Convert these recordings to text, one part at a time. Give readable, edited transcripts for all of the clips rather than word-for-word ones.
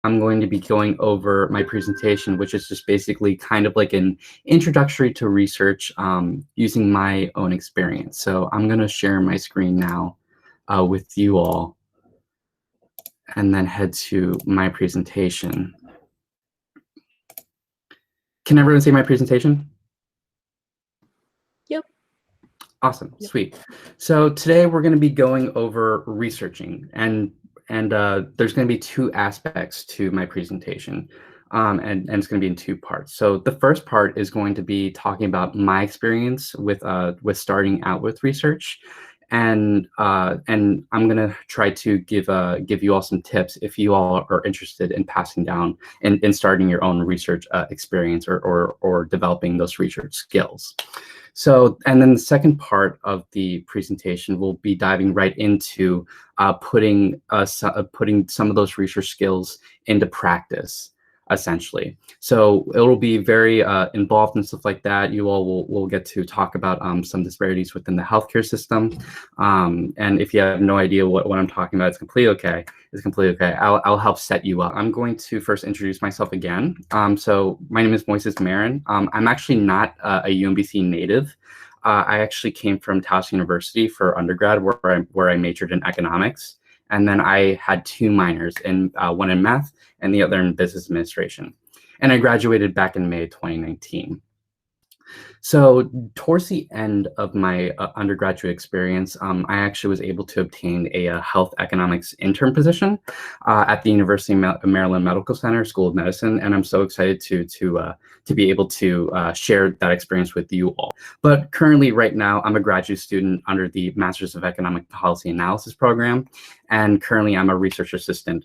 I'm going to be going over my presentation, which is just basically kind of like an introductory to research using my own experience. So I'm going to share my screen now with you all and then head to my presentation. Can everyone see my presentation? Yep. Awesome, yep. Sweet. So today we're going to be going over researching, and there's going to be two aspects to my presentation, and it's going to be in two parts. So the first part is going to be talking about my experience with starting out with research, and I'm going to try to give you all some tips if you all are interested in passing down and in starting your own research experience or developing those research skills. So, and then the second part of the presentation will be diving right into putting some of those research skills into practice, essentially. So it'll be very involved and stuff like that. You all will get to talk about some disparities within the healthcare system. And if you have no idea what I'm talking about, it's completely okay. It's completely okay. I'll help set you up. I'm going to first introduce myself again. So my name is Moises Marin. I'm actually not a UMBC native. I actually came from Taos University for undergrad, where I majored in economics. And then I had two minors, one in math and the other in business administration. And I graduated back in May 2019. So towards the end of my undergraduate experience, I actually was able to obtain a health economics intern position at the University of Maryland Medical Center School of Medicine, and I'm so excited to be able to share that experience with you all. But currently, right now, I'm a graduate student under the Masters of Economic Policy Analysis program, and currently I'm a research assistant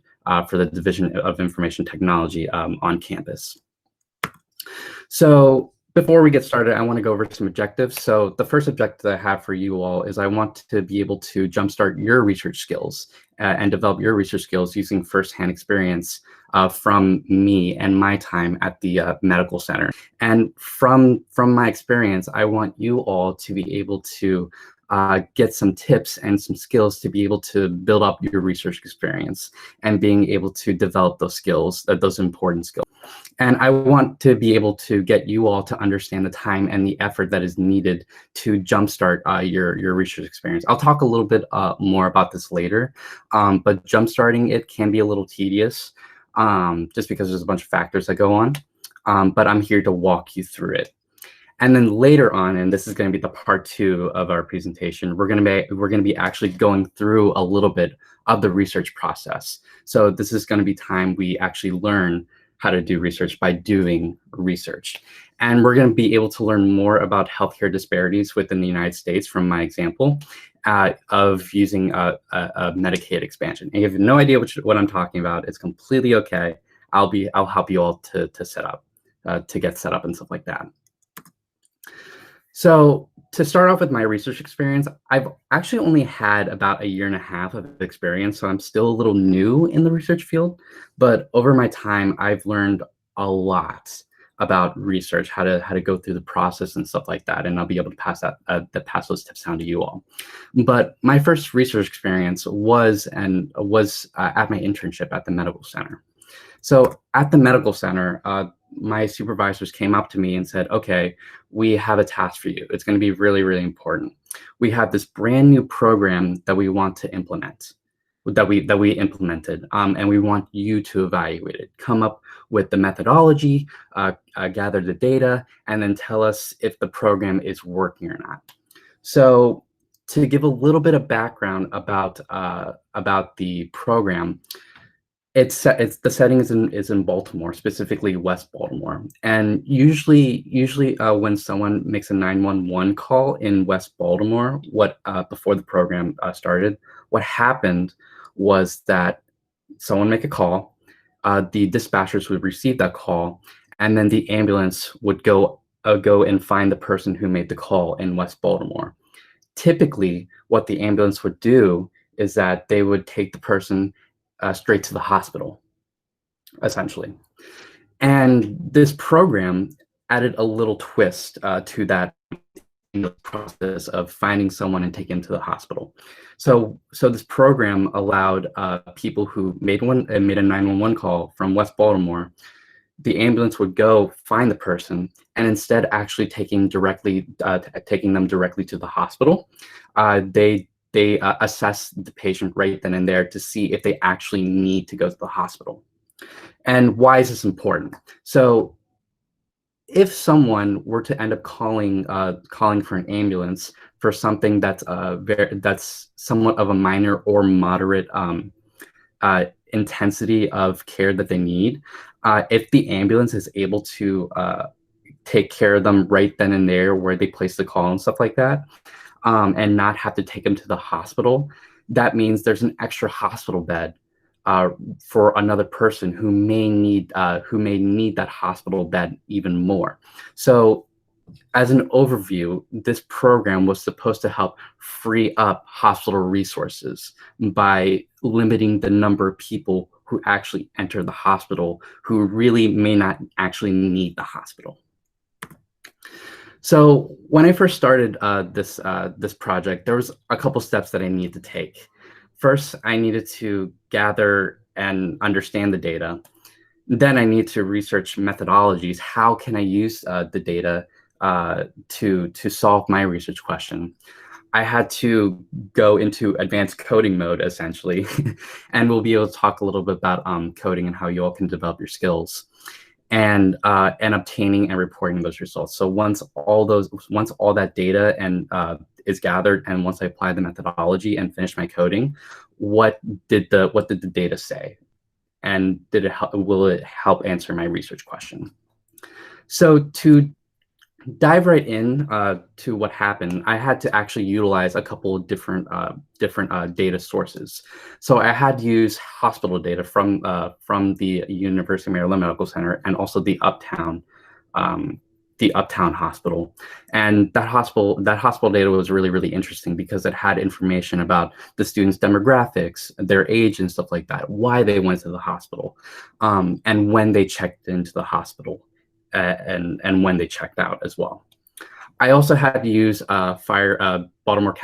for the Division of Information Technology on campus. So before we get started, I want to go over some objectives. So the first objective I have for you all is I want to be able to jumpstart your research skills and develop your research skills using firsthand experience from me and my time at the medical center. And from my experience, I want you all to be able to get some tips and some skills to be able to build up your research experience and being able to develop those skills, those important skills. And I want to be able to get you all to understand the time and the effort that is needed to jumpstart your research experience. I'll talk a little bit more about this later, but jumpstarting it can be a little tedious just because there's a bunch of factors that go on, but I'm here to walk you through it. And then later on, and this is going to be the part 2 of our presentation, we're going to be actually going through a little bit of the research process. So this is going to be time we actually learn how to do research by doing research. And we're going to be able to learn more about healthcare disparities within the United States from my example of using a Medicaid expansion. And if you have no idea what I'm talking about, it's completely okay. I'll help you all to set up, to get set up and stuff like that. So to start off with my research experience, I've actually only had about 1.5 years of experience, so I'm still a little new in the research field. But over my time, I've learned a lot about research, how to go through the process and stuff like that, and I'll be able to pass pass those tips down to you all. But my first research experience was at my internship at the medical center. So at the medical center, my supervisors came up to me and said, okay, we have a task for you. It's going to be really, really important. We have this brand new program that we want to implement, that we implemented, and we want you to evaluate it. Come up with the methodology, gather the data, and then tell us if the program is working or not. So to give a little bit of background about the program, the setting is in Baltimore, specifically West Baltimore, and usually when someone makes a 911 call in West Baltimore, before the program started, what happened was that someone make a call, the dispatchers would receive that call, and then the ambulance would go and find the person who made the call in West Baltimore. Typically, what the ambulance would do is that they would take the person straight to the hospital, essentially. And this program added a little twist to that the process of finding someone and taking them to the hospital. So this program allowed people who made a 911 call from West Baltimore. The ambulance would go find the person, and instead actually taking them directly to the hospital, they assess the patient right then and there to see if they actually need to go to the hospital. And why is this important? So if someone were to end up calling for an ambulance for something that's somewhat of a minor or moderate intensity of care that they need, if the ambulance is able to take care of them right then and there where they place the call and stuff like that, and not have to take them to the hospital, that means there's an extra hospital bed for another person who may need that hospital bed even more. So as an overview, this program was supposed to help free up hospital resources by limiting the number of people who actually enter the hospital who really may not actually need the hospital. So when I first started this project, there was a couple steps that I needed to take. First, I needed to gather and understand the data. Then I need to research methodologies. How can I use the data to solve my research question? I had to go into advanced coding mode, essentially, and we'll be able to talk a little bit about coding and how you all can develop your skills, and obtaining and reporting those results. So once all that data is gathered, and once I apply the methodology and finish my coding, what did the data say, and will it help answer my research question? So to dive right in to what happened, I had to actually utilize a couple of different data sources. So I had to use hospital data from the University of Maryland Medical Center, and also the Uptown hospital. And that hospital data was really, really interesting because it had information about the students' demographics, their age and stuff like that, why they went to the hospital, and when they checked into the hospital, and when they checked out as well. I also had to use Baltimore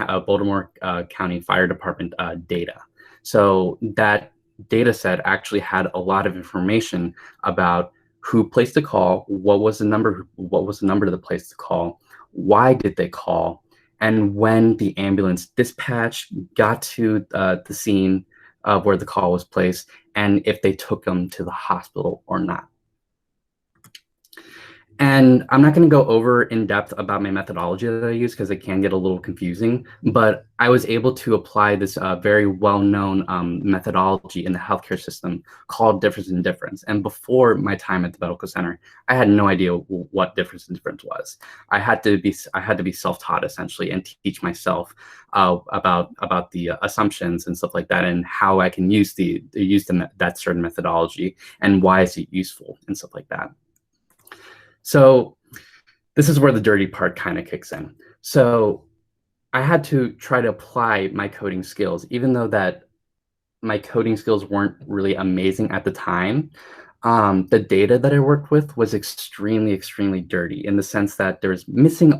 County Fire Department data. So that data set actually had a lot of information about who placed the call, what was the number to place the call, why did they call, and when the ambulance dispatch got to the scene of where the call was placed, and if they took them to the hospital or not. And I'm not going to go over in depth about my methodology that I use because it can get a little confusing, but I was able to apply this very well-known methodology in the healthcare system called difference in difference. And before my time at the medical center, I had no idea what difference in difference was. I had to be self-taught essentially and teach myself about the assumptions and stuff like that, and how I can use that certain methodology and why is it useful and stuff like that. So this is where the dirty part kind of kicks in. So I had to try to apply my coding skills, even though that my coding skills weren't really amazing at the time. The data that I worked with was extremely, extremely dirty in the sense that there's missing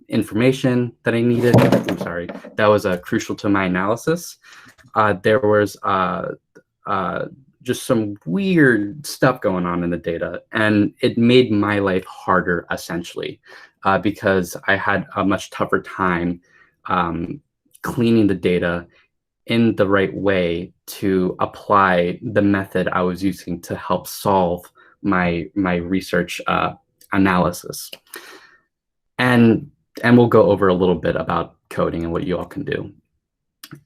information that I needed. I'm sorry, that was crucial to my analysis. There was just some weird stuff going on in the data, and it made my life harder essentially, because I had a much tougher time cleaning the data in the right way to apply the method I was using to help solve my research analysis. And we'll go over a little bit about coding and what you all can do.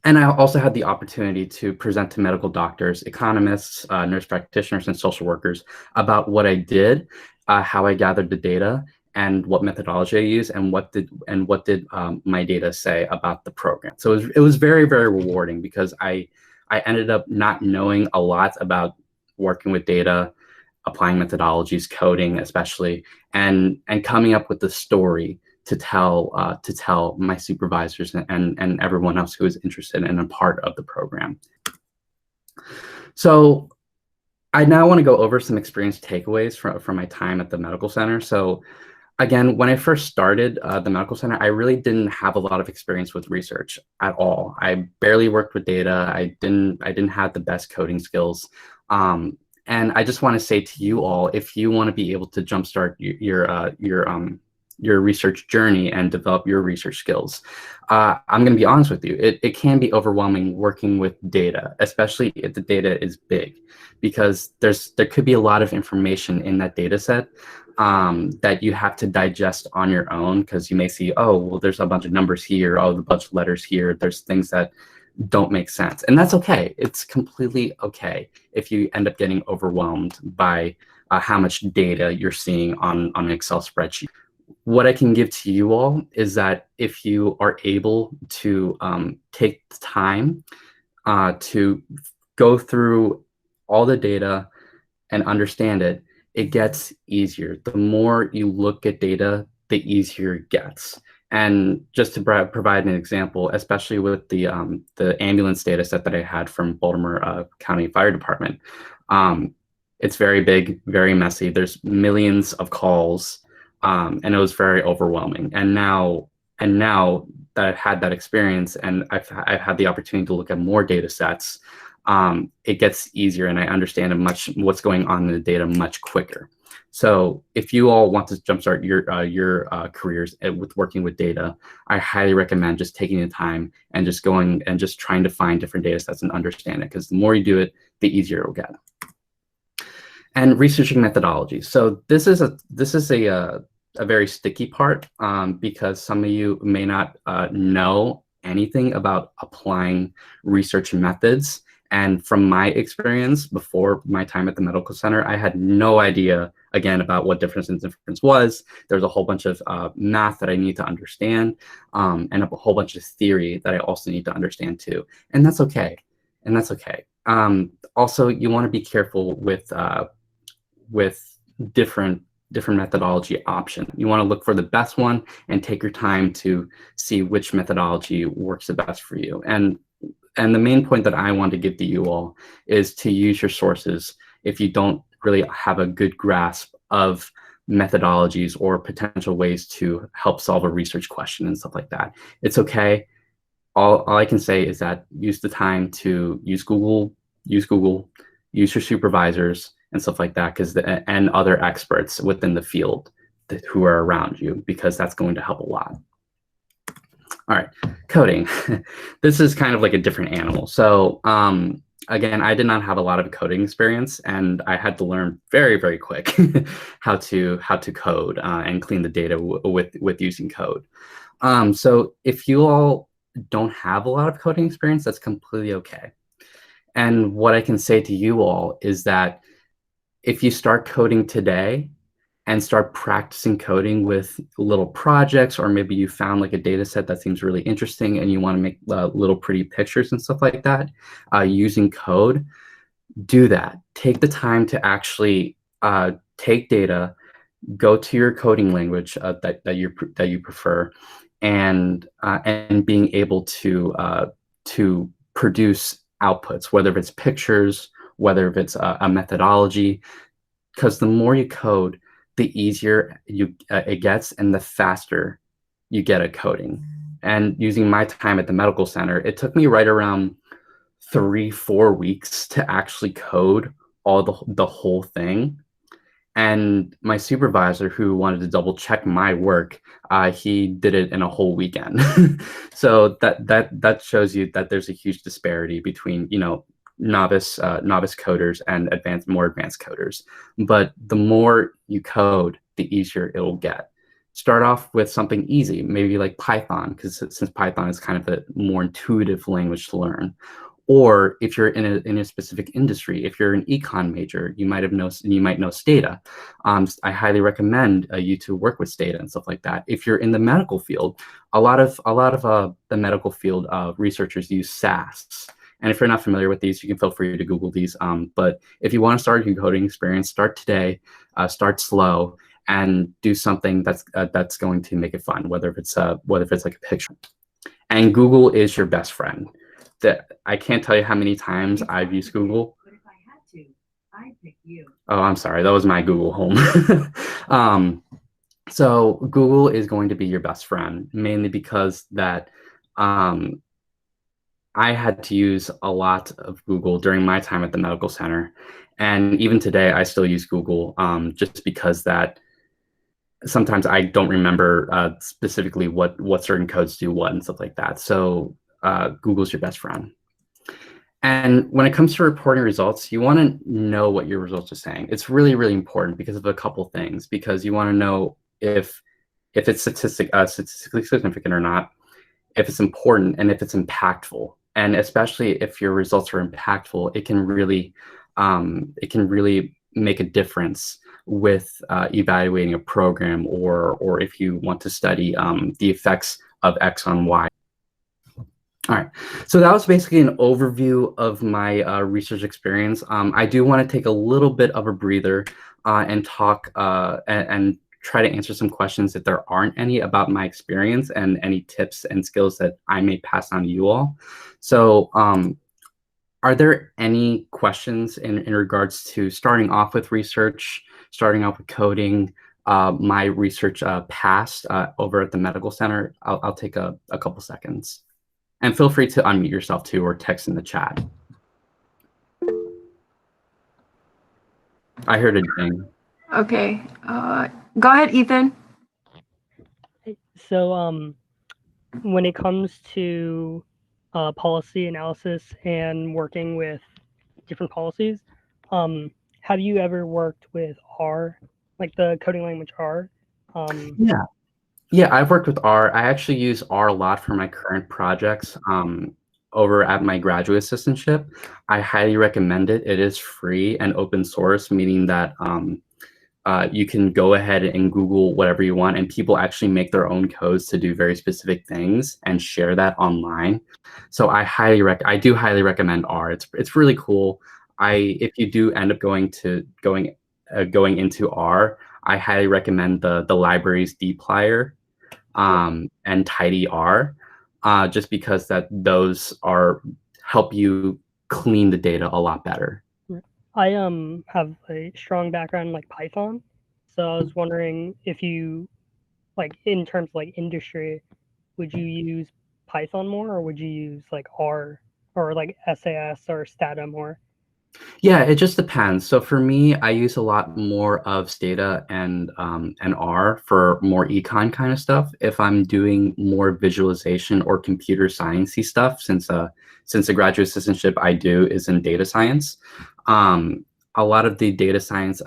And I also had the opportunity to present to medical doctors, economists, nurse practitioners, and social workers about what I did, how I gathered the data, and what methodology I used, and what did my data say about the program. So it was very, very rewarding because I ended up not knowing a lot about working with data, applying methodologies, coding especially, and coming up with the story to tell my supervisors and everyone else who is interested and a part of the program. So I now want to go over some experience takeaways from my time at the medical center. So Again, when I first started the medical center, I really didn't have a lot of experience with research at all. I barely worked with data. I didn't have the best coding skills. And I just want to say to you all, if you want to be able to jumpstart your research journey and develop your research skills, I'm going to be honest with you. It can be overwhelming working with data, especially if the data is big, because there could be a lot of information in that data set that you have to digest on your own, because you may see, oh, well, there's a bunch of numbers here, oh, a bunch of letters here. There's things that don't make sense. And that's okay. It's completely okay if you end up getting overwhelmed by how much data you're seeing on an Excel spreadsheet. What I can give to you all is that if you are able to take the time to go through all the data and understand it, it gets easier. The more you look at data, the easier it gets. And just to provide an example, especially with the ambulance data set that I had from Baltimore County Fire Department, it's very big, very messy. There's millions of calls, and it was very overwhelming. And now that I've had that experience and I've had the opportunity to look at more data sets, it gets easier, and I understand what's going on in the data much quicker. So if you all want to jumpstart your careers with working with data, I highly recommend just taking the time and just going and just trying to find different data sets and understand it, because the more you do it, the easier it will get. And researching methodologies. So this is a very sticky part, because some of you may not know anything about applying research methods. And from my experience before my time at the medical center, I had no idea, again, about what difference in difference was. There was a whole bunch of math that I need to understand, and a whole bunch of theory that I also need to understand too. And that's okay. And that's okay. Also, you want to be careful with different methodology options. You want to look for the best one and take your time to see which methodology works the best for you. And the main point that I want to give to you all is to use your sources if you don't really have a good grasp of methodologies or potential ways to help solve a research question and stuff like that. It's okay. All I can say is that use the time to use Google, use your supervisors and stuff like that, and other experts within the field who are around you, because that's going to help a lot. All right, coding. This is kind of like a different animal. So again, I did not have a lot of coding experience, and I had to learn very, very quick how to code and clean the data with using code. So if you all don't have a lot of coding experience, that's completely okay. And what I can say to you all is that if you start coding today and start practicing coding with little projects, or maybe you found like a data set that seems really interesting and you want to make little pretty pictures and stuff like that using code, do that. Take the time to actually take data, go to your coding language that you prefer, and being able to produce outputs, whether it's pictures, whether it's a methodology, because the more you code, the easier it gets and the faster you get at coding. And using my time at the medical center, it took me right around 3-4 weeks to actually code all the whole thing. And my supervisor, who wanted to double check my work, he did it in a whole weekend. So that shows you that there's a huge disparity between, you know, novice coders and more advanced coders. But the more you code, the easier it'll get. Start off with something easy, maybe like Python, because since Python is kind of a more intuitive language to learn. Or if you're in a specific industry, if you're an econ major, you might know Stata. I highly recommend you to work with Stata and stuff like that. If you're in the medical field, a lot of the medical field researchers use SAS. And if you're not familiar with these, you can feel free to Google these. But if you want to start your coding experience, start today, start slow, and do something that's going to make it fun, whether it's like a picture. And Google is your best friend. I can't tell you how many times I've used Google. But if I had to, I'd pick you. Oh, I'm sorry. That was my Google Home. So Google is going to be your best friend, mainly because that I had to use a lot of Google during my time at the medical center. And even today, I still use Google just because that sometimes I don't remember specifically what certain codes do what and stuff like that. So Google's your best friend. And when it comes to reporting results, you want to know what your results are saying. It's really, really important because of a couple things. Because you want to know if it's statistically significant or not, if it's important, and if it's impactful. And especially if your results are impactful, it can really make a difference with evaluating a program, or if you want to study the effects of X on Y. All right, so that was basically an overview of my research experience. I do want to take a little bit of a breather and talk and try to answer some questions if there aren't any about my experience and any tips and skills that I may pass on to you all. So are there any questions in regards to starting off with research, starting off with coding, my research past over at the medical center? I'll take a couple seconds. And feel free to unmute yourself too, or text in the chat. I heard a ding. Okay, go ahead, Ethan. So when it comes to policy analysis and working with different policies, have you ever worked with R, like the coding language R? Yeah, I've worked with R. I actually use R a lot for my current projects over at my graduate assistantship. I highly recommend it. It is free and open source, meaning that you can go ahead and Google whatever you want, and people actually make their own codes to do very specific things and share that online. So I do highly recommend R. It's really cool. If you do end up going into R, I highly recommend the libraries dplyr and tidyr, just because those help you clean the data a lot better. I have a strong background in like Python, so I was wondering if you, like, in terms of like industry, would you use Python more, or would you use like R or like SAS or Stata more? Yeah, it just depends. So for me, I use a lot more of Stata and R for more econ kind of stuff. If I'm doing more visualization or computer sciencey stuff, since the graduate assistantship I do is in data science, a lot of the data science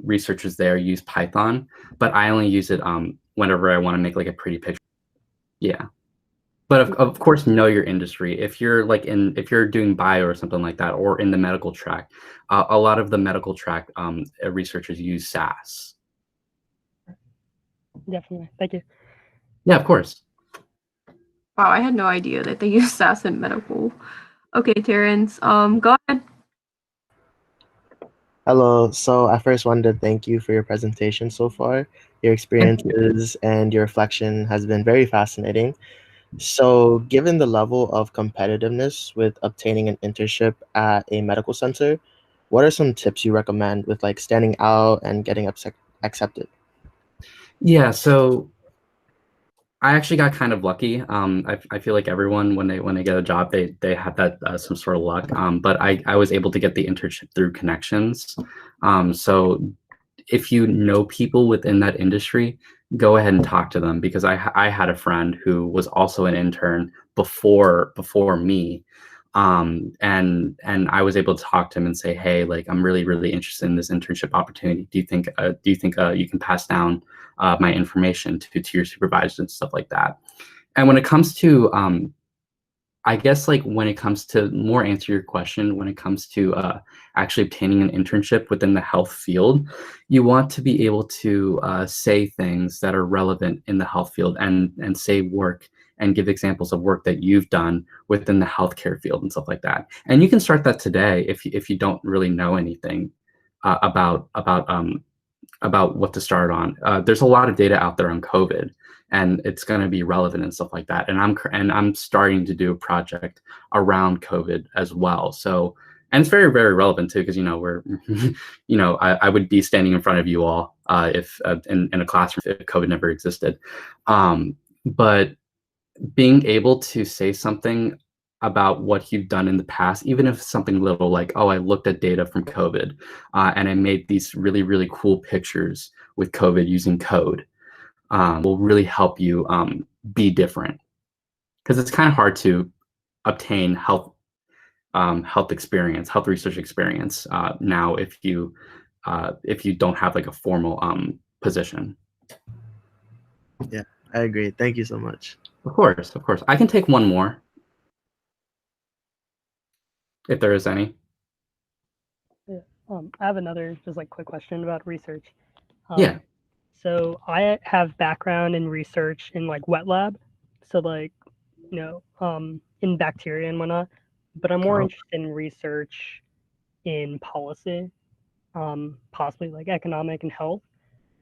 researchers there use Python, but I only use it whenever I want to make like a pretty picture. Yeah. But of course, know your industry. If you're doing bio or something like that, or in the medical track, a lot of the medical track researchers use SAS. Definitely. Thank you. Yeah, of course. Wow, I had no idea that they use SAS in medical. Okay, Terrence, go ahead. Hello. So I first wanted to thank you for your presentation so far. Your experiences and your reflection has been very fascinating. So given the level of competitiveness with obtaining an internship at a medical center, what are some tips you recommend with like standing out and getting accepted? Yeah, so I actually got kind of lucky. I feel like everyone, when they get a job, they have that some sort of luck. But I was able to get the internship through connections. So if you know people within that industry, go ahead and talk to them, because I had a friend who was also an intern before me. And I was able to talk to him and say, hey, like, I'm really, really interested in this internship opportunity. Do you think you can pass down my information to your supervisors and stuff like that? And when it comes to I guess, like, when it comes to more answer your question, when it comes to actually obtaining an internship within the health field, you want to be able to say things that are relevant in the health field, and say work and give examples of work that you've done within the healthcare field and stuff like that. And you can start that today if you don't really know anything about what to start on. There's a lot of data out there on COVID, and it's going to be relevant and stuff like that. And I'm starting to do a project around COVID as well. So And it's very, very relevant too, because we're, I would be standing in front of you all if in a classroom if COVID never existed. But being able to say something about what you've done in the past, even if something little like, oh, I looked at data from COVID and I made these really, really cool pictures with COVID using code, will really help you be different. Because it's kind of hard to obtain health research experience now if you don't have like a formal position. Yeah, I agree. Thank you so much. Of course. I can take one more if there is any. Yeah. I have another just like quick question about research. Yeah. So I have background in research in like wet lab, so like in bacteria and whatnot. But I'm more interested in research in policy, possibly like economic and health.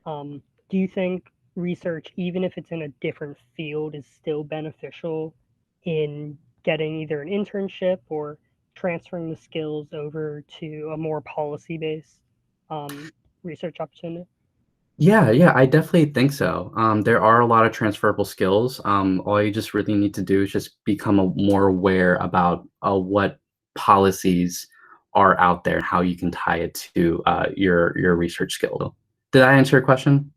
Do you think research, even if it's in a different field, is still beneficial in getting either an internship or transferring the skills over to a more policy-based research opportunity? Yeah, I definitely think so. There are a lot of transferable skills. All you just really need to do is just become more aware about what policies are out there and how you can tie it to your research skill. Did I answer your question?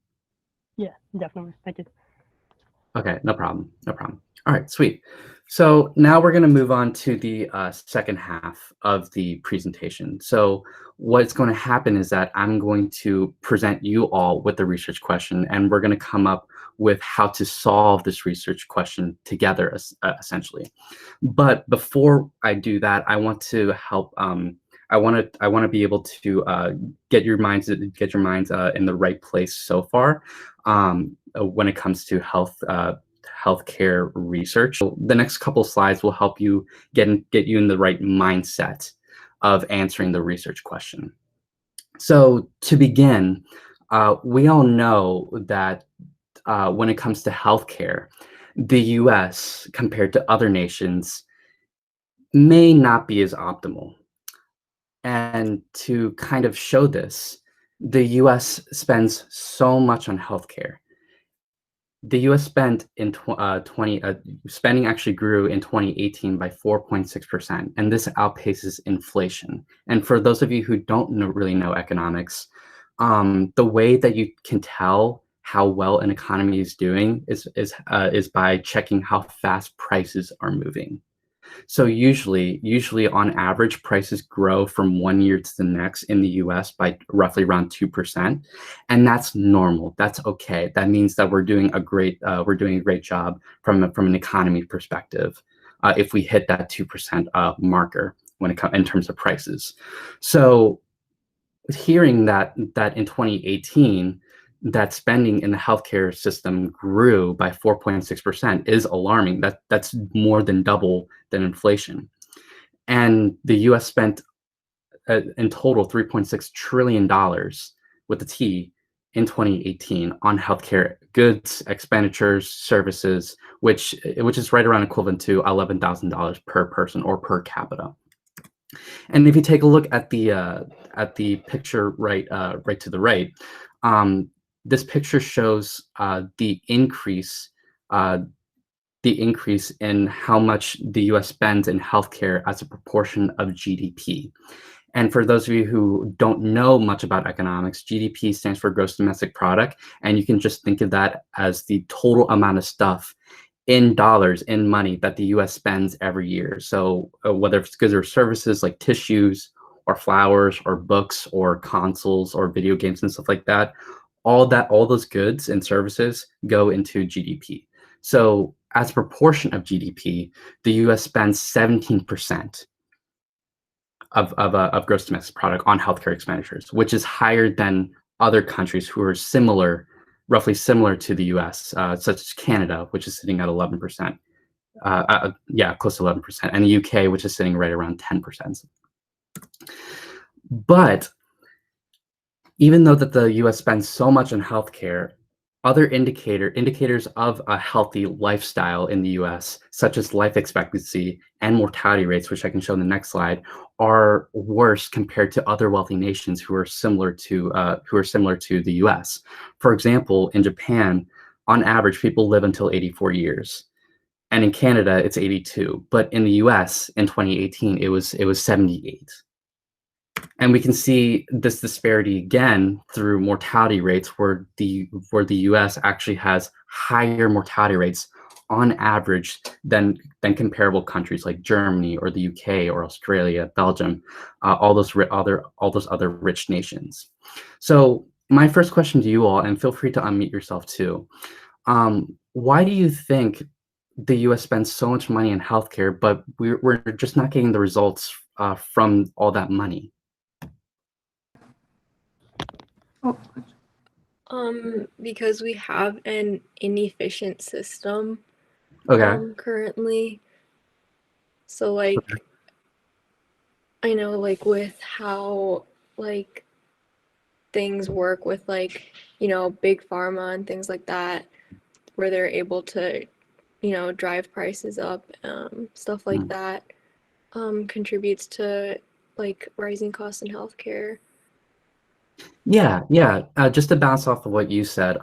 Yeah, definitely. Thank you. Okay, no problem. All right, sweet. So now we're going to move on to the second half of the presentation. So what's going to happen is that I'm going to present you all with the research question, and we're going to come up with how to solve this research question together, essentially. But before I do that, I want to help. I want to be able to get your minds in the right place so far when it comes to healthcare research. So the next couple slides will help you get you in the right mindset of answering the research question. So to begin, we all know that when it comes to healthcare, the U.S. compared to other nations may not be as optimal. And to kind of show this, the U.S. spends so much on healthcare. The U.S. spending actually grew in 2018 by 4.6%, and this outpaces inflation. And for those of you who don't really know economics, the way that you can tell how well an economy is doing is by checking how fast prices are moving. So usually on average, prices grow from one year to the next in the US by roughly around 2%. And that's normal. That's okay. That means that we're doing a great job from an economy perspective if we hit that 2% marker when it comes in terms of prices. So hearing that in 2018, that spending in the healthcare system grew by 4.6% is alarming. That's more than double than inflation. And the US spent in total $3.6 trillion with the T in 2018 on healthcare goods, expenditures, services, which is right around equivalent to $11,000 per person or per capita. And if you take a look at the picture right to the right, this picture shows the increase in how much the U.S. spends in healthcare as a proportion of GDP. And for those of you who don't know much about economics, GDP stands for gross domestic product, and you can just think of that as the total amount of stuff in dollars, in money, that the U.S. spends every year. So whether it's goods or services like tissues or flowers or books or consoles or video games and stuff like that, all those goods and services go into GDP. So as a proportion of GDP, the U.S. spends 17% of gross domestic product on healthcare expenditures, which is higher than other countries who are roughly similar to the U.S., such as Canada, which is sitting at 11%. Close to 11%, and the UK, which is sitting right around 10%. But even though that the U.S. spends so much on healthcare, Other indicators of a healthy lifestyle in the US, such as life expectancy and mortality rates, which I can show in the next slide, are worse compared to other wealthy nations who are similar to the US. For example, in Japan, on average, people live until 84 years. And in Canada, it's 82. But in the US in 2018, it was 78. And we can see this disparity again through mortality rates, where the US actually has higher mortality rates on average than comparable countries like Germany or the UK or Australia, Belgium, all those other rich nations. So my first question to you all, and feel free to unmute yourself too. Why do you think the US spends so much money in healthcare, but we're just not getting the results from all that money? Because we have an inefficient system Okay. currently. So like I know like with how like things work with like, you know, big pharma and things like that, where they're able to, you know, drive prices up, stuff like that, contributes to like rising costs in healthcare. Yeah. Just to bounce off of what you said,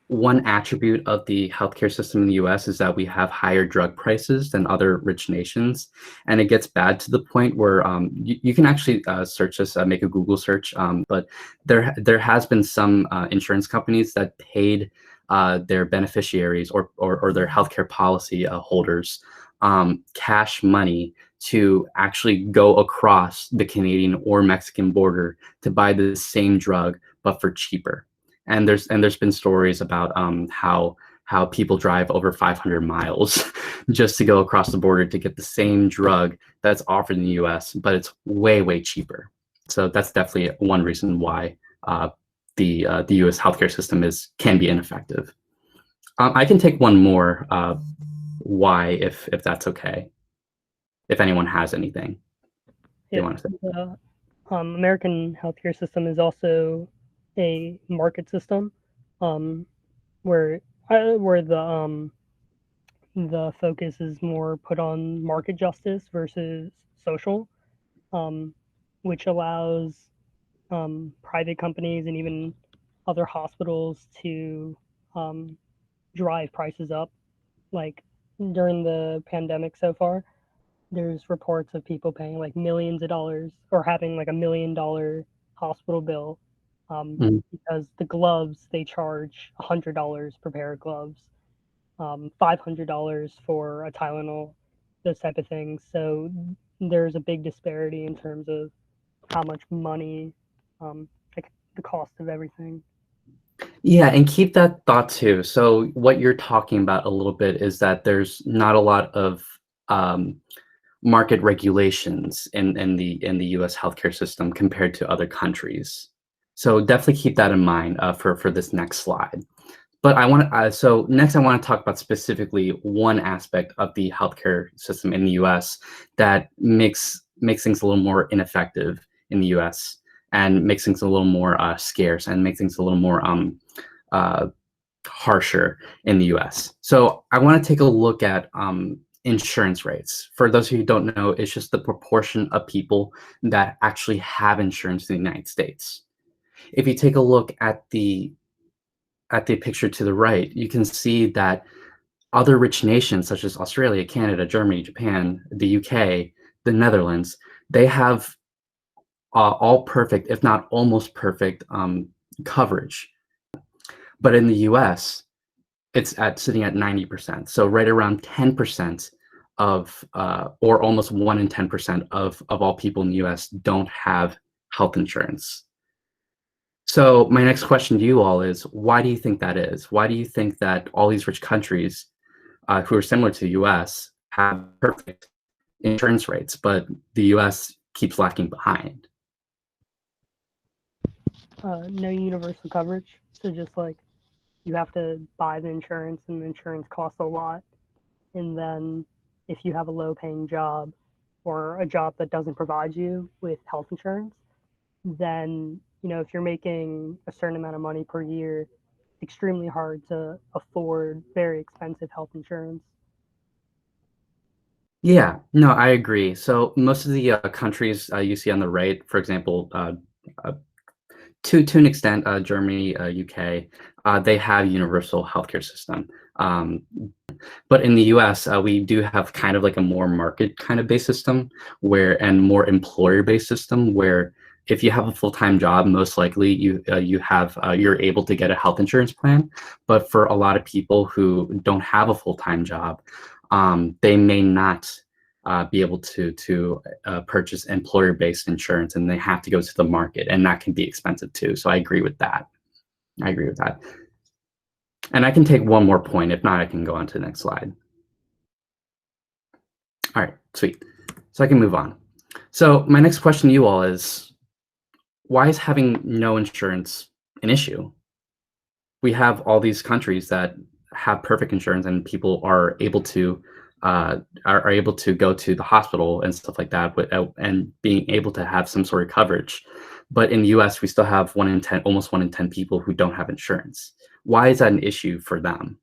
one attribute of the healthcare system in the US is that we have higher drug prices than other rich nations. And it gets bad to the point where you can actually search this, make a Google search, but there has been some insurance companies that paid their beneficiaries or their healthcare policy holders cash money to actually go across the Canadian or Mexican border to buy the same drug, but for cheaper. And there's been stories about how people drive over 500 miles just to go across the border to get the same drug that's offered in the US, but it's way cheaper. So that's definitely one reason why the US healthcare system can be ineffective. I can take one more why, if that's okay. If anyone has anything they want to say. The American healthcare system is also a market system, where the focus is more put on market justice versus social, which allows private companies and even other hospitals to drive prices up. Like during the pandemic so far, there's reports of people paying like millions of dollars or having like $1 million hospital bill because the gloves they charge $100 per pair of gloves, $500 for a Tylenol, those type of things. So there's a big disparity in terms of how much money, like the cost of everything. Yeah, and keep that thought too. So what you're talking about a little bit is that there's not a lot of market regulations in the US healthcare system compared to other countries. So definitely keep that in mind for this next slide. But so next I want to talk about specifically one aspect of the healthcare system in the US that makes things a little more ineffective in the US and makes things a little more scarce and makes things a little more harsher in the US. So I want to take a look at insurance rates. For those of you who don't know, it's just the proportion of people that actually have insurance in the United States. If you take a look at the picture to the right, you can see that other rich nations such as Australia, Canada, Germany, Japan, the UK, the Netherlands, they have all perfect, if not almost perfect, coverage. But in the US, it's sitting at 90%. So right around 10% of, or almost 1 in 10% of all people in the US don't have health insurance. So my next question to you all is, why do you think that is? Why do you think that all these rich countries who are similar to the US have perfect insurance rates, but the US keeps lacking behind? No universal coverage. So just like you have to buy the insurance and the insurance costs a lot. And then if you have a low paying job or a job that doesn't provide you with health insurance, then, you know, if you're making a certain amount of money per year extremely hard to afford very expensive health insurance. Yeah, no, I agree. So most of the countries you see on the right, for example, to an extent, Germany, UK, they have universal healthcare system. But in the US, we do have kind of like a more market kind of based system and more employer based system where if you have a full-time job, most likely you're able to get a health insurance plan. But for a lot of people who don't have a full-time job, they may not be able to purchase employer-based insurance, and they have to go to the market, and that can be expensive too. So I agree with that. I agree with that. And I can take one more point. If not, I can go on to the next slide. All right, sweet. So I can move on. So my next question to you all is, why is having no insurance an issue? We have all these countries that have perfect insurance, and people are able to go to the hospital and stuff like that, and being able to have some sort of coverage. But in the US, we still have almost 1 in 10 people who don't have insurance. Why is that an issue for them?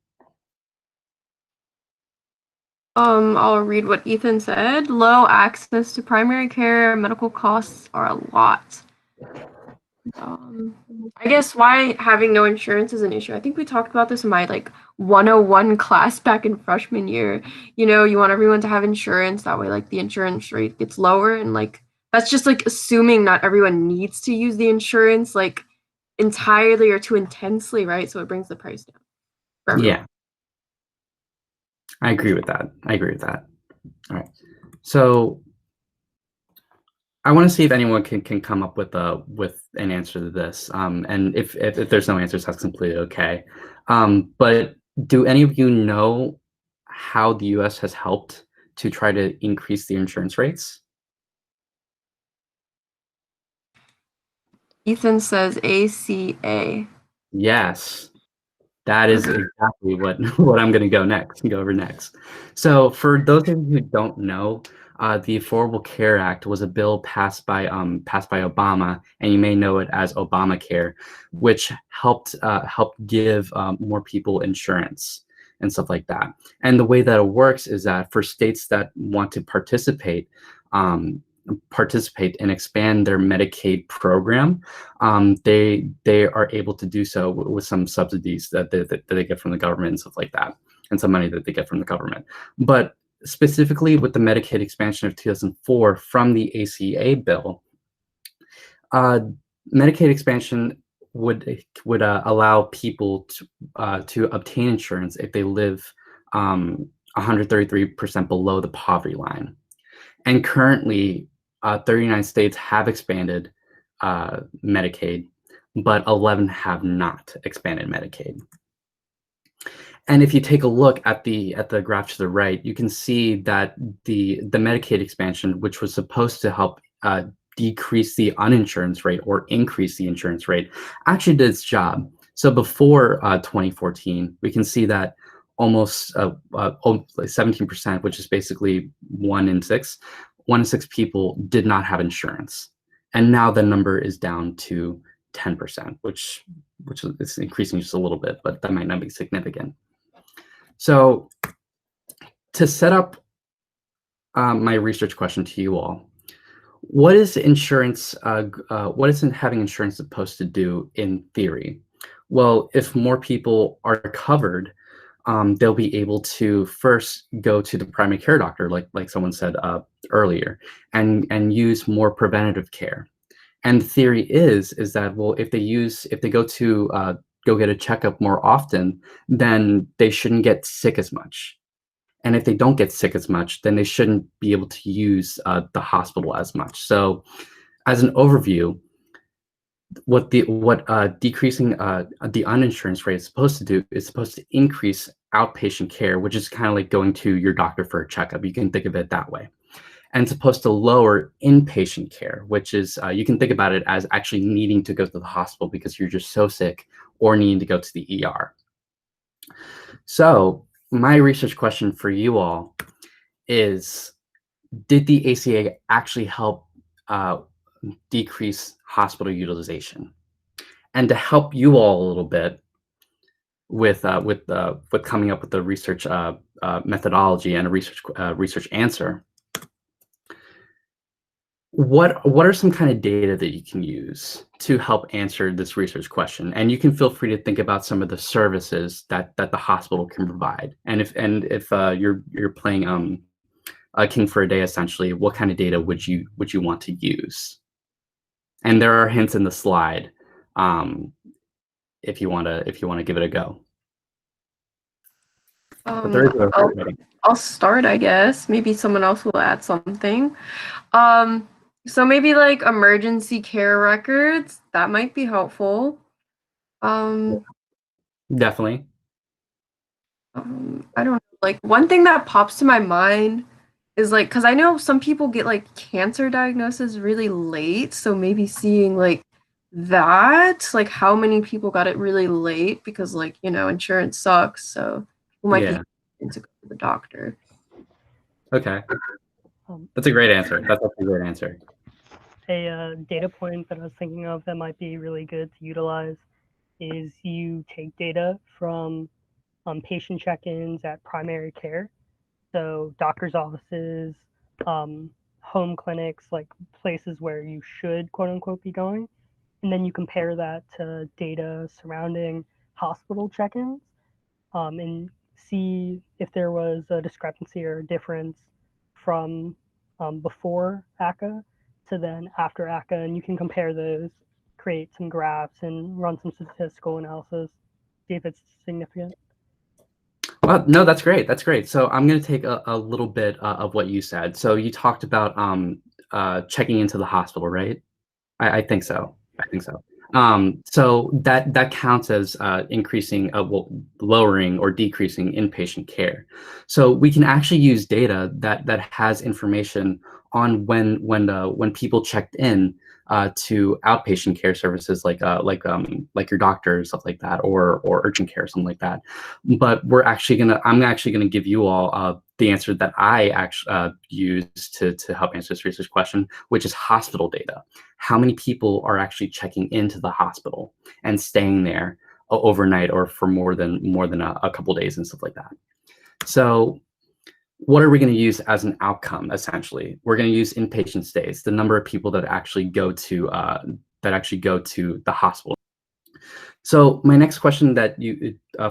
I'll read what Ethan said. Low access to primary care, medical costs are a lot. I guess why having no insurance is an issue. I think we talked about this in my 101 class back in freshman year. You want everyone to have insurance. That way, the insurance rate gets lower, and that's just assuming not everyone needs to use the insurance entirely or too intensely, right? So it brings the price down for everyone. Yeah, I agree with that. All right, so I want to see if anyone can come up with an answer to this. And if there's no answers, that's completely okay. But do any of you know how the US has helped to try to increase the insurance rates? Ethan says ACA. Yes, that is exactly what I'm going to go over next. So for those of you who don't know, the Affordable Care Act was a bill passed by Obama, and you may know it as Obamacare, which helped give more people insurance and stuff like that. And the way that it works is that for states that want to participate and expand their Medicaid program, they are able to do so with some subsidies that they get from the government and stuff like that, and some money that they get from the government. But specifically with the Medicaid expansion of 2004 from the ACA bill, Medicaid expansion would allow people to obtain insurance if they live 133% below the poverty line. And currently, 39 states have expanded Medicaid, but 11 have not expanded Medicaid. And if you take a look at the graph to the right, you can see that the Medicaid expansion, which was supposed to help decrease the uninsurance rate or increase the insurance rate, actually did its job. So before 2014, we can see that almost 17%, which is basically 1 in 6 people did not have insurance. And now the number is down to 10%, which is increasing just a little bit, but that might not be significant. So to set up my research question to you all, what is insurance? What is having insurance supposed to do in theory? Well, if more people are covered, they'll be able to first go to the primary care doctor, like someone said earlier, and use more preventative care. And the theory is that, well, if they go get a checkup more often, then they shouldn't get sick as much. And if they don't get sick as much, then they shouldn't be able to use the hospital as much. So as an overview, what decreasing the uninsurance rate is supposed to do is supposed to increase outpatient care, which is kind of like going to your doctor for a checkup. You can think of it that way. And it's supposed to lower inpatient care, which is, you can think about it as actually needing to go to the hospital because you're just so sick, or needing to go to the ER. So my research question for you all is, did the ACA actually help decrease hospital utilization? And to help you all a little bit, with coming up with the research methodology and a research answer. What are some kind of data that you can use to help answer this research question? And you can feel free to think about some of the services that the hospital can provide. And if you're playing King for a Day, essentially, what kind of data would you want to use? And there are hints in the slide if you want to give it a go. I'll start, I guess. Maybe someone else will add something. So maybe like emergency care records, that might be helpful. Definitely. I don't know, like one thing that pops to my mind is like, because I know some people get like cancer diagnosis really late, so maybe seeing like that, like how many people got it really late because like, you know, insurance sucks, so people might be to go to the doctor. Okay. That's a great answer. That's a great answer. A data point that I was thinking of that might be really good to utilize is you take data from patient check-ins at primary care, so doctor's offices, home clinics, like places where you should quote unquote be going, and then you compare that to data surrounding hospital check-ins and see if there was a discrepancy or a difference from before ACA to then after ACA, and you can compare those, create some graphs, and run some statistical analysis, see if it's significant. Well, no, that's great. That's great. So I'm going to take a little bit of what you said. So you talked about checking into the hospital, right? I think so. I think so. So that counts as increasing, lowering or decreasing inpatient care. So we can actually use data that has information on when people checked in to outpatient care services like your doctor, stuff like that, or urgent care, something like that. But I'm actually gonna give you all the answer that I actually use to help answer this research question, which is hospital data. How many people are actually checking into the hospital and staying there overnight or for more than a couple days and stuff like that. So what are we going to use as an outcome? Essentially, we're going to use inpatient stays, the number of people that actually go to the hospital. So my next question that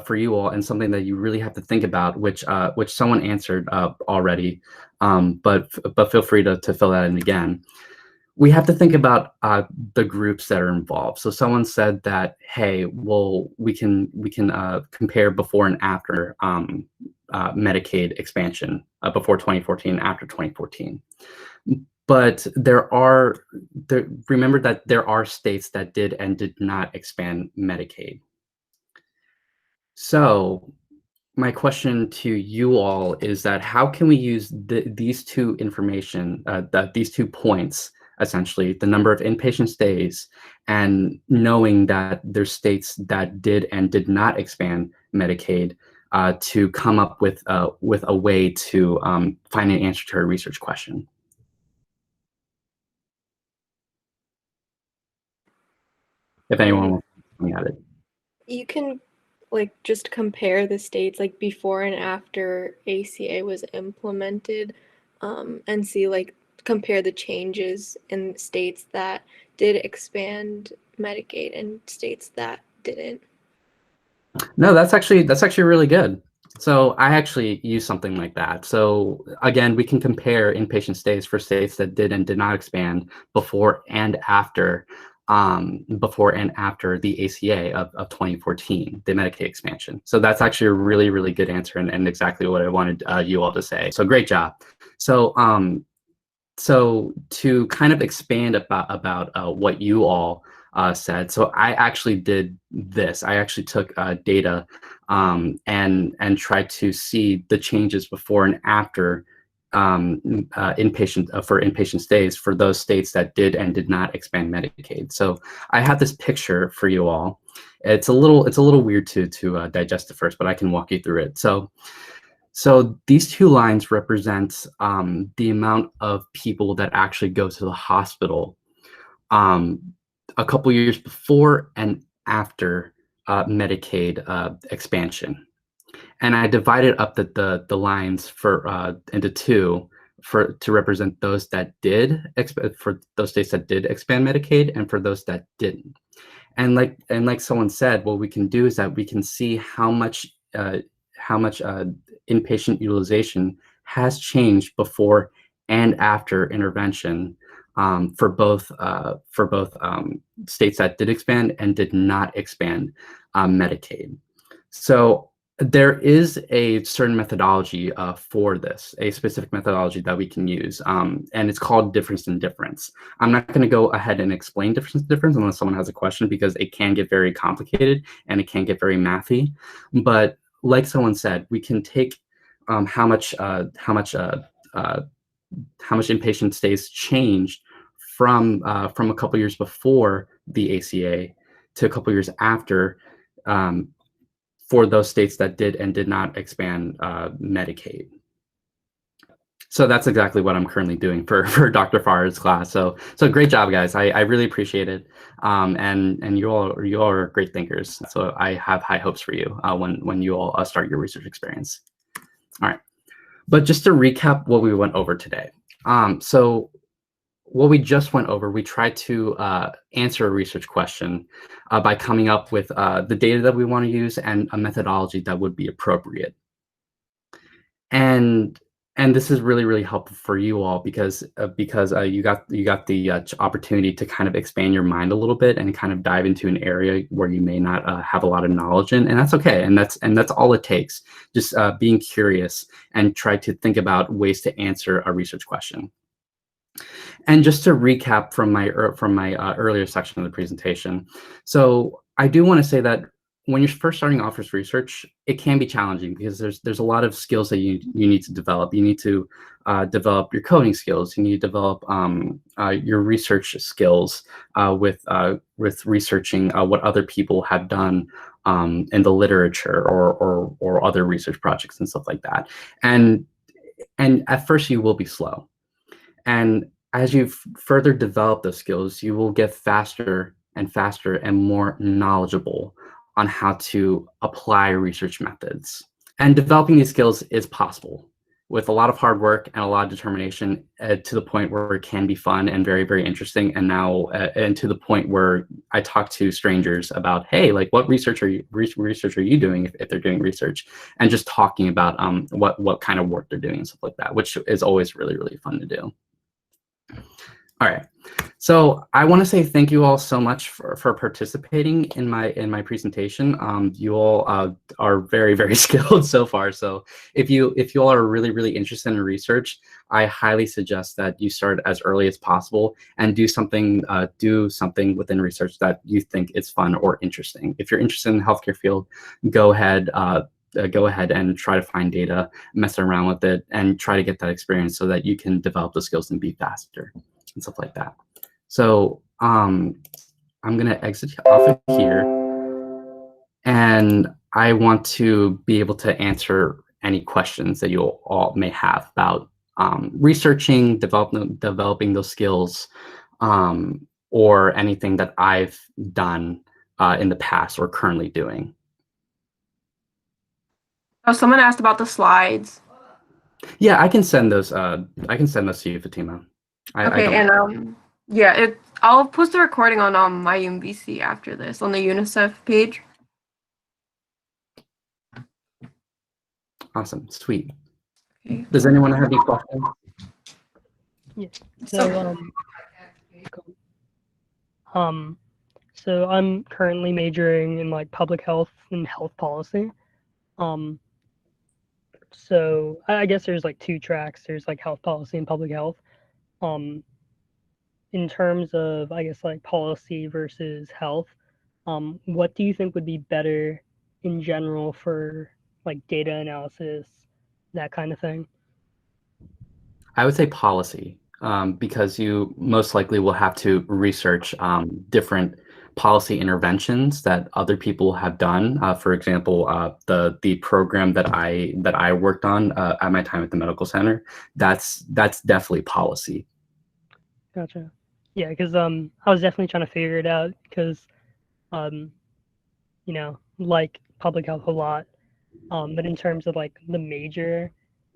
for you all, and something that you really have to think about, which someone answered already, but feel free to fill that in again. We have to think about the groups that are involved. So someone said that, hey, well, we can compare before and after Medicaid expansion, before 2014, after 2014. But remember that there are states that did and did not expand Medicaid. So my question to you all is that how can we use these two these 2 points, essentially the number of inpatient stays and knowing that there's states that did and did not expand Medicaid, to come up with a way to find an answer to a research question? If anyone wants to look at it. You can like just compare the states like before and after ACA was implemented, and see like compare the changes in states that did expand Medicaid and states that didn't. No, that's actually really good. So I actually use something like that. So again, we can compare inpatient stays for states that did and did not expand before and after the ACA of 2014, the Medicaid expansion. So that's actually a really, really good answer and exactly what I wanted you all to say. So great job. So so to kind of expand about what you all said, so I actually did this. I actually took data and tried to see the changes before and after inpatient stays for those states that did and did not expand Medicaid. So I have this picture for you all. It's a little weird to digest at first, but I can walk you through it. So these 2 lines represent the amount of people that actually go to the hospital a couple years before and after Medicaid expansion. And I divided up the lines for into two to represent those that did for those states that did expand Medicaid and for those that didn't. And like someone said, what we can do is that we can see how much inpatient utilization has changed before and after intervention for both states that did expand and did not expand Medicaid. So there is a certain methodology for this, a specific methodology that we can use, and it's called difference in difference. I'm not going to go ahead and explain difference in difference unless someone has a question, because it can get very complicated and it can get very mathy. But like someone said, we can take how much inpatient stays changed from a couple years before the ACA to a couple years after. For those states that did and did not expand Medicaid. So that's exactly what I'm currently doing for Dr. Farr's class. So great job, guys. I really appreciate it. And you all are great thinkers. So I have high hopes for you when you all start your research experience. All right. But just to recap what we went over today. So what we just went over, we tried to answer a research question by coming up with the data that we want to use and a methodology that would be appropriate. And this is really, really helpful for you all because you got the opportunity to kind of expand your mind a little bit and kind of dive into an area where you may not have a lot of knowledge in, and that's okay. And that's all it takes. Just being curious and try to think about ways to answer a research question. And just to recap from my earlier section of the presentation, so I do want to say that when you're first starting off with research, it can be challenging because there's a lot of skills that you need to develop. You need to develop your coding skills. You need to develop your research skills with researching what other people have done in the literature or other research projects and stuff like that. And at first you will be slow. And as you further develop those skills, you will get faster and faster and more knowledgeable on how to apply research methods. And developing these skills is possible with a lot of hard work and a lot of determination to the point where it can be fun and very, very interesting. And now, and to the point where I talk to strangers about, hey, like what research are you doing if they're doing research, and just talking about what kind of work they're doing and stuff like that, which is always really, really fun to do. All right, so I want to say thank you all so much for participating in my presentation. You all are very, very skilled so far. So if you all are really, really interested in research, I highly suggest that you start as early as possible and do something within research that you think is fun or interesting. If you're interested in the healthcare field, go ahead and try to find data, mess around with it, and try to get that experience so that you can develop the skills and be faster and stuff like that. So I'm gonna exit off of here, and I want to be able to answer any questions that you all may have about researching, developing those skills, or anything that I've done in the past or currently doing. Oh, someone asked about the slides. Yeah, I can send those. I can send those to you, Fatima. Okay, and yeah, I'll post the recording on my UMBC after this on the UNICEF page. Awesome, sweet. Okay. Does anyone have any questions? Yeah. So I'm currently majoring in like public health and health policy. So I guess there's like two tracks. There's like health policy and public health. In terms of, I guess, like policy versus health, what do you think would be better in general for like data analysis, that kind of thing? I would say policy, because you most likely will have to research different policy interventions that other people have done. For example, the program that I worked on at my time at the medical center, that's definitely policy. Gotcha. Yeah, because I was definitely trying to figure it out because like public health a lot. But in terms of like the major,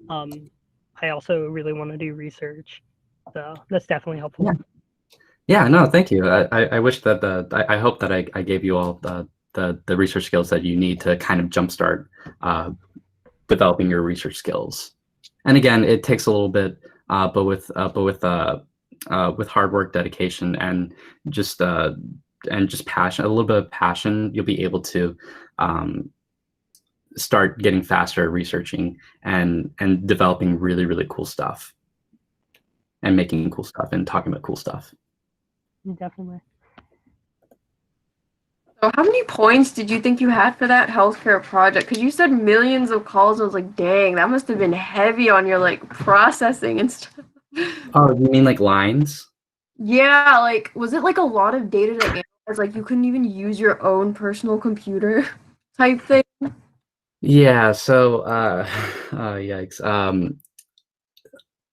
I also really want to do research. So that's definitely helpful. Yeah. Yeah, no, thank you. I wish that I hope that I gave you all the research skills that you need to kind of jumpstart developing your research skills. And again, it takes a little bit, but with hard work, dedication, and just passion, a little bit of passion, you'll be able to start getting faster at researching and developing really, really cool stuff and making cool stuff and talking about cool stuff. Definitely. So how many points did you think you had for that healthcare project? Because you said millions of calls. I was like, dang, that must have been heavy on your like processing and stuff. Oh, you mean like lines? Yeah, like was it like a lot of data to analyze? Like you couldn't even use your own personal computer type thing? Yeah, so yikes.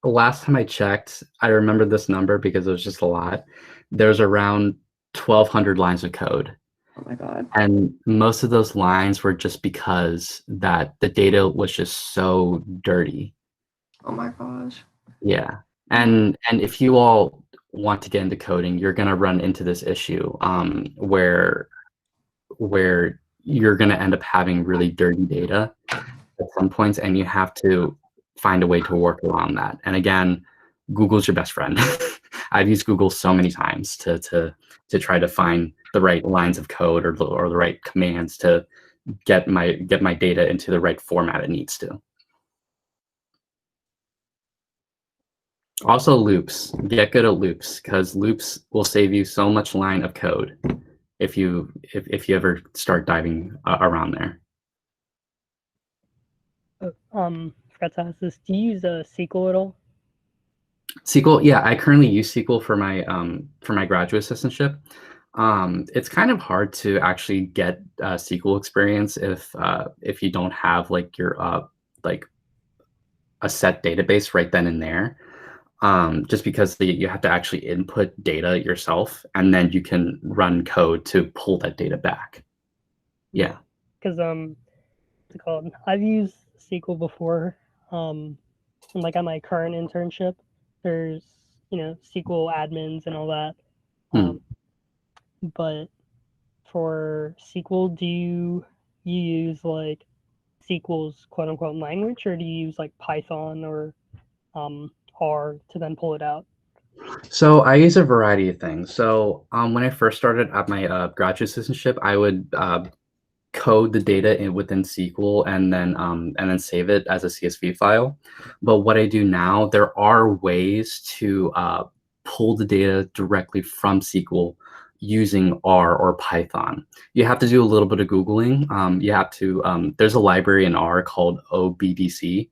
Last time I checked, I remember this number because it was just a lot. There's around 1,200 lines of code. Oh my God. And most of those lines were just because that the data was just so dirty. Oh my gosh. Yeah. And if you all want to get into coding, you're gonna run into this issue where you're gonna end up having really dirty data at some points, and you have to find a way to work around that. And again, Google's your best friend. I've used Google so many times to try to find the right lines of code or the right commands to get my data into the right format it needs to. Also loops. Get good at loops, because loops will save you so much line of code if you ever start diving around there. Forgot to ask this. Do you use SQL at all? SQL, yeah, I currently use SQL for my graduate assistantship. It's kind of hard to actually get SQL experience if you don't have like your like a set database right then and there. Just because you have to actually input data yourself, and then you can run code to pull that data back. Yeah. Because what's it called? I've used SQL before. Like on my current internship, there's SQL admins and all that. But for SQL, do you use like SQL's quote unquote language, or do you use like Python or R to then pull it out? So I use a variety of things. So when I first started at my graduate assistantship, I would code the data within SQL and then save it as a CSV file. But what I do now, there are ways to pull the data directly from SQL using R or Python. You have to do a little bit of Googling. You have to, there's a library in R called OBDC,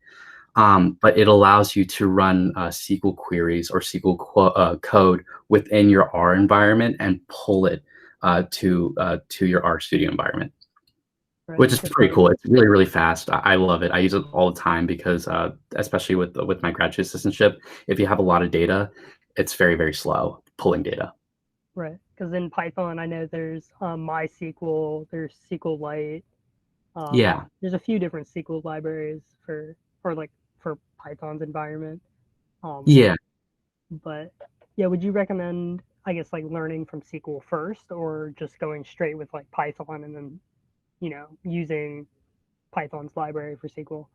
but it allows you to run SQL queries or SQL code within your R environment and pull it to your RStudio environment. Right. Which is pretty cool. It's really, really fast. I love it. I use it all the time because, especially with my graduate assistantship, if you have a lot of data, it's very, very slow pulling data. Right. Because in Python, I know there's MySQL, there's SQLite. Yeah. There's a few different SQL libraries for Python's environment. Yeah. But yeah, would you recommend, I guess, like learning from SQL first, or just going straight with like Python and then using Python's library for SQL?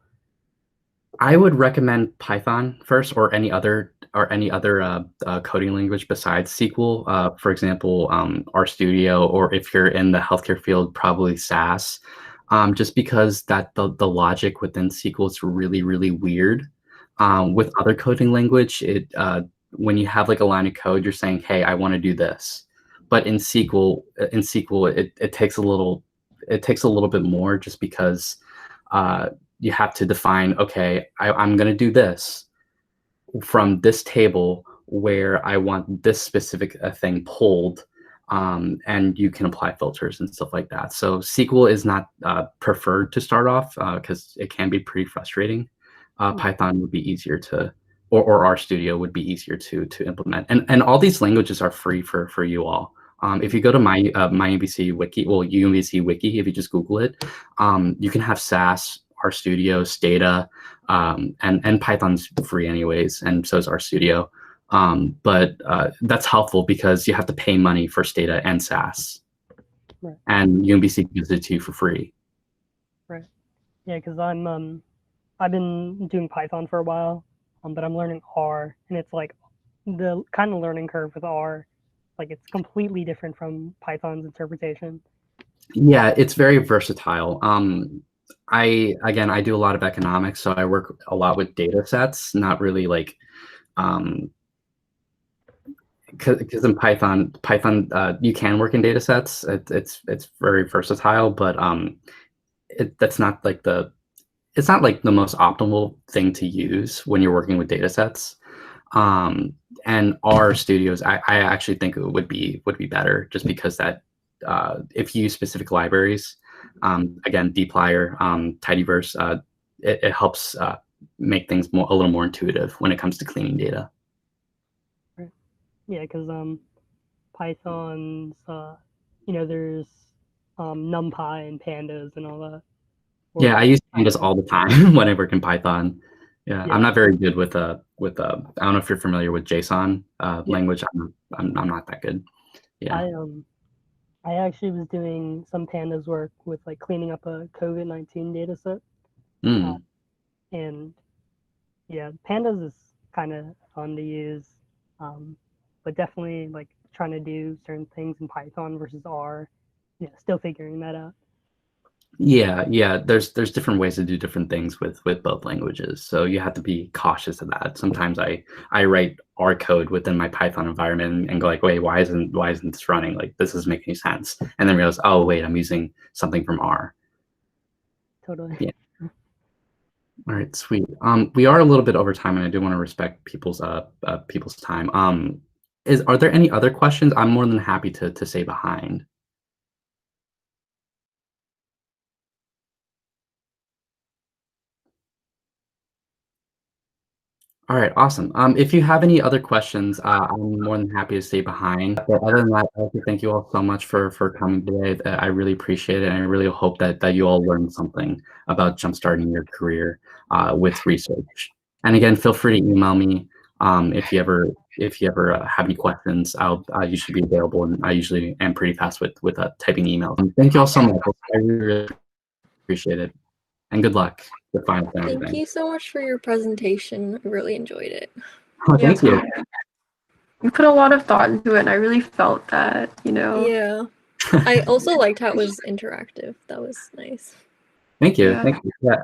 I would recommend Python first, or any other coding language besides SQL. For example, RStudio, or if you're in the healthcare field, probably SAS. Just because the logic within SQL is really, really weird. With other coding language, when you have like a line of code, you're saying, "Hey, I want to do this," but in SQL, it takes a little bit more, just because you have to define, okay, I'm going to do this from this table where I want this specific thing pulled, and you can apply filters and stuff like that. So SQL is not preferred to start off because it can be pretty frustrating. Python would be easier to, or RStudio would be easier to implement. And all these languages are free for you all. If you go to my UMBC wiki, well, UMBC wiki, if you just Google it, you can have SAS, RStudio, Stata, and Python's free anyways, and so is RStudio. But that's helpful because you have to pay money for Stata and SAS, Right. and UMBC gives it to you for free. Right. Yeah, because I've been doing Python for a while, but I'm learning R, and it's like the kind of learning curve with R, like it's completely different from Python's interpretation. Yeah, it's very versatile. I do a lot of economics, so I work a lot with data sets, not really like, because in Python, you can work in data sets. It's very versatile, but that's not like it's not like the most optimal thing to use when you're working with data sets. And R studios, I actually think it would be better, just because that if you use specific libraries, again, dplyr, tidyverse, it helps make things a little more intuitive when it comes to cleaning data. Right. Yeah, because Python's there's NumPy and pandas and all that. Yeah, I use pandas all the time when I work in Python. Yeah, Yeah. I'm not very good with I don't know if you're familiar with JSON language. I'm not that good. Yeah. I actually was doing some pandas work with like cleaning up a COVID-19 data set. And yeah, pandas is kind of fun to use, but definitely like trying to do certain things in Python versus R. Yeah, still figuring that out. Yeah. There's different ways to do different things with both languages, so you have to be cautious of that. Sometimes I write R code within my Python environment and go like, wait, why isn't this running? Like, this doesn't make any sense. And then realize, oh wait, I'm using something from R. Totally. Yeah. All right, sweet. We are a little bit over time, and I do want to respect people's time. Are there any other questions? I'm more than happy to stay behind. All right, awesome. If you have any other questions, I'm more than happy to stay behind. But other than that, I'd like to thank you all so much for coming today. I really appreciate it, and I really hope that you all learned something about jumpstarting your career with research. And again, feel free to email me if you ever have any questions. I'll usually be available, and I usually am pretty fast with typing emails. Thank you all so much. I really appreciate it, and good luck with finals and everything. Thank you so much for your presentation. I really enjoyed it. Oh, thank you. You put a lot of thought into it, and I really felt that, Yeah. I also liked how it was interactive. That was nice. Thank you. Yeah. Thank you. Yeah.